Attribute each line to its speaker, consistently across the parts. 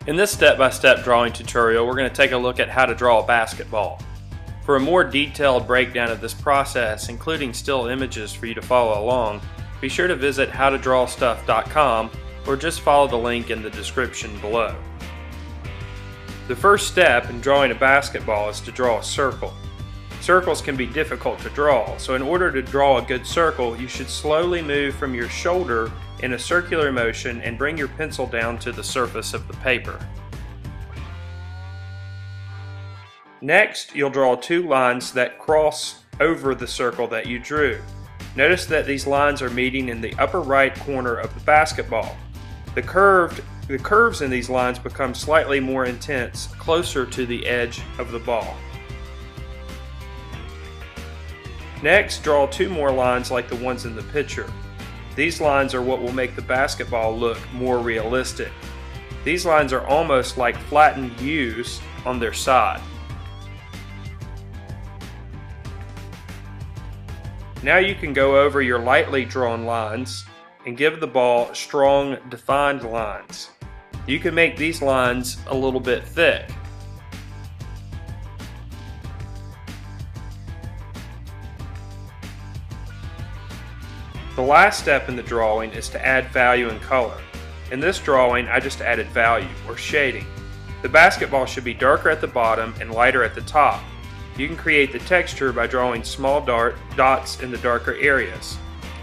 Speaker 1: In this step-by-step drawing tutorial, we're going to take a look at how to draw a basketball. For a more detailed breakdown of this process, including still images for you to follow along, be sure to visit howtodrawstuff.com or just follow the link in the description below. The first step in drawing a basketball is to draw a circle. Circles can be difficult to draw, so in order to draw a good circle, you should slowly move from your shoulder in a circular motion and bring your pencil down to the surface of the paper. Next, you'll draw two lines that cross over the circle that you drew. Notice that these lines are meeting in the upper right corner of the basketball. The curves in these lines become slightly more intense, closer to the edge of the ball. Next, draw two more lines like the ones in the picture. These lines are what will make the basketball look more realistic. These lines are almost like flattened U's on their side. Now you can go over your lightly drawn lines and give the ball strong, defined lines. You can make these lines a little bit thick. The last step in the drawing is to add value and color. In this drawing, I just added value, or shading. The basketball should be darker at the bottom and lighter at the top. You can create the texture by drawing small dots in the darker areas.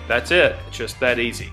Speaker 1: That's it, it's just that easy.